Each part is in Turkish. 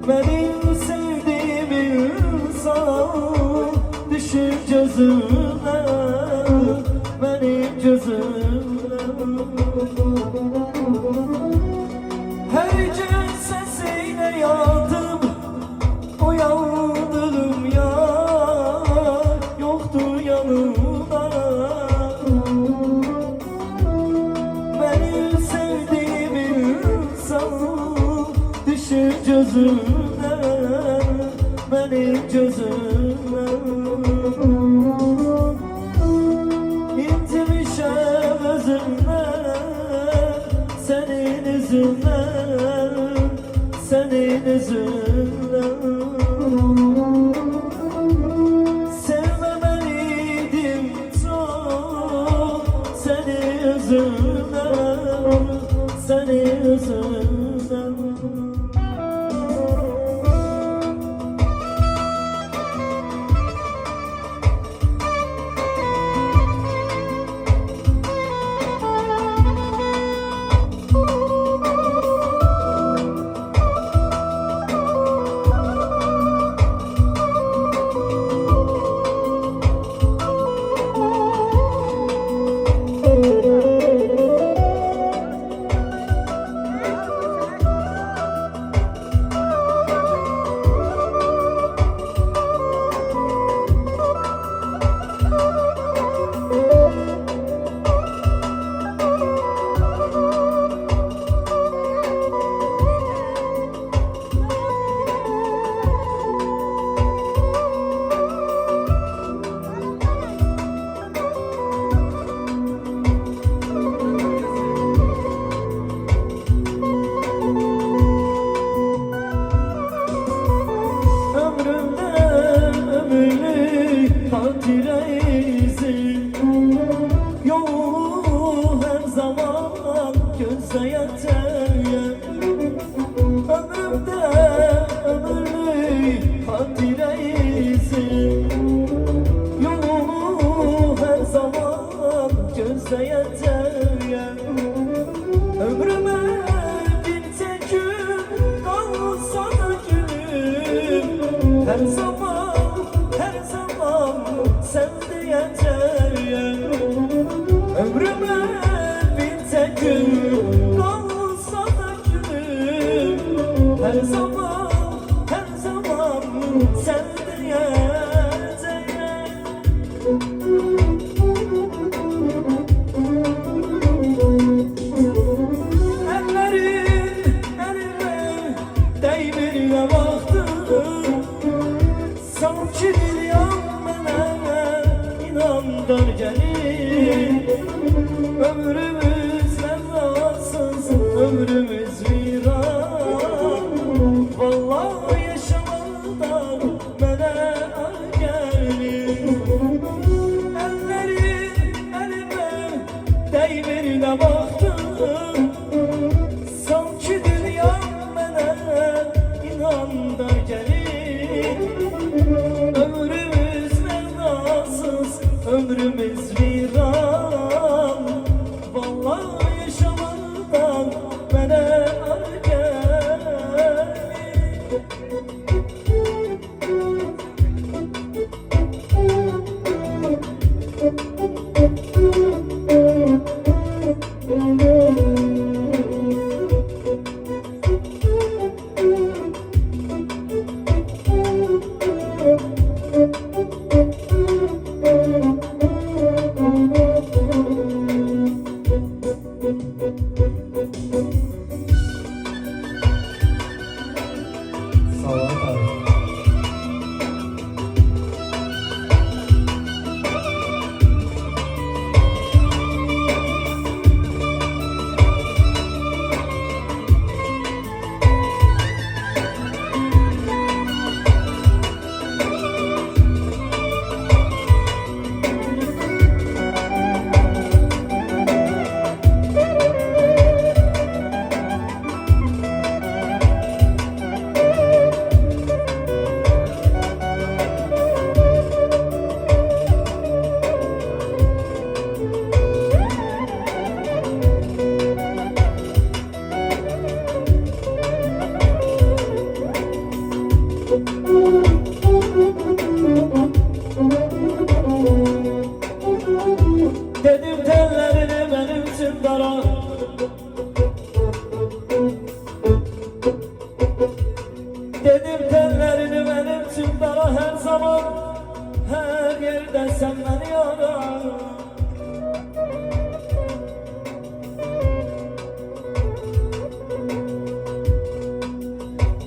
Benim sevdiğim insan düşür gözüme, benim gözüme. Her gün sesiyle yatıp uyandım ya, yoktu yanımda. Benim sevdiğim insan düşür gözüme, benim gözüme. İntirmişem özümden, senin yüzünden, senin yüzünden. Sevmemeliydim çok, senin yüzünden, senin yüzünden. Hatireyizin yolu her zaman gözle yeter. Ömrümde ömürlük hatireyizin yolu her zaman gözle yeter. Ömrüme bir tek gün kalsa da gülüm, her zaman sen diyecek. Ömrüme bir tek gün kalsa da gülüm, her zaman sen diyecek. Ellerin eline değmeye baktım, sanki bir yandan gelir. Ömrümüz vefasız, ömrümüz viran,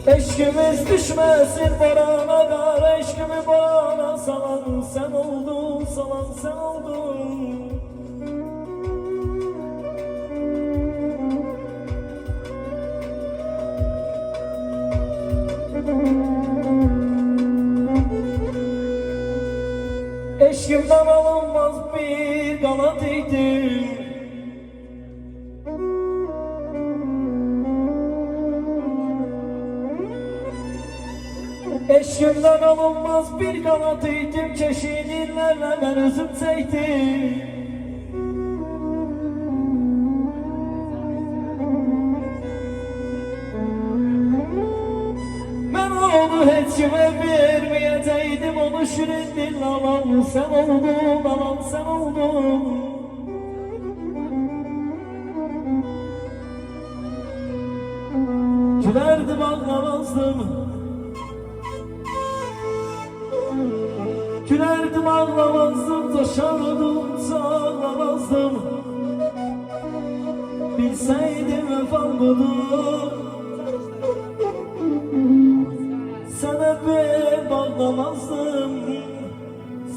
Eşkimiz düşmesin barana dar, eşkimi barana salan sen oldun, salan sen oldun. Eşkimden alınmaz bir kanatıydım. Eşkimden alınmaz bir kanatıydım. Çeşit illerle ben özüm çektim. Ben onu hiç kime vermeyeceydim. Onu şirin dil alan sen oldun, alan sen oldun. Gülerdim ağlamazdım. Gülerdim ağlamazdım, taşardım ağlamazdım. Bilseydim vefam budur, sana ben bağlamazdım,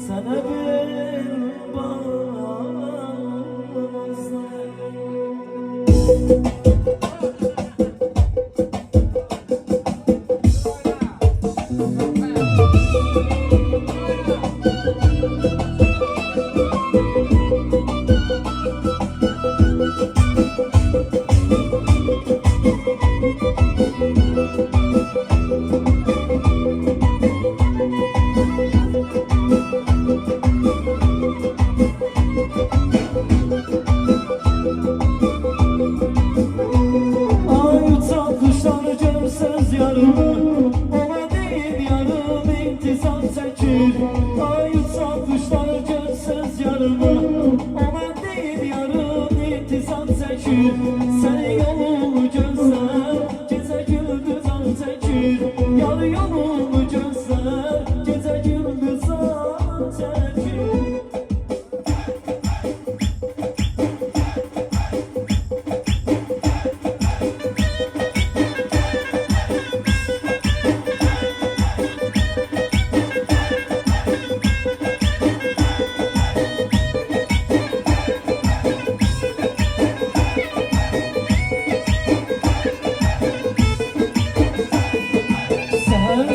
sana ben bağlamazdım. Söz yarımı, ona değil yarım intizam çekir. Ay uçan kuşlar söz yarımı, ona değil yarım intizam çekir. Sen yolunu gözler, gece gündüz an çekir. Yar yolunu gözler, gece gündüz an çekir.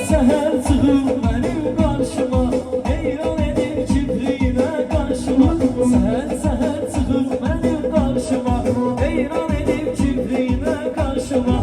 Seher çıkıp benim karşıma, heyran edip kibriğine karşıma. Seher çıkıp benim karşıma, heyran edip kibriğine karşıma.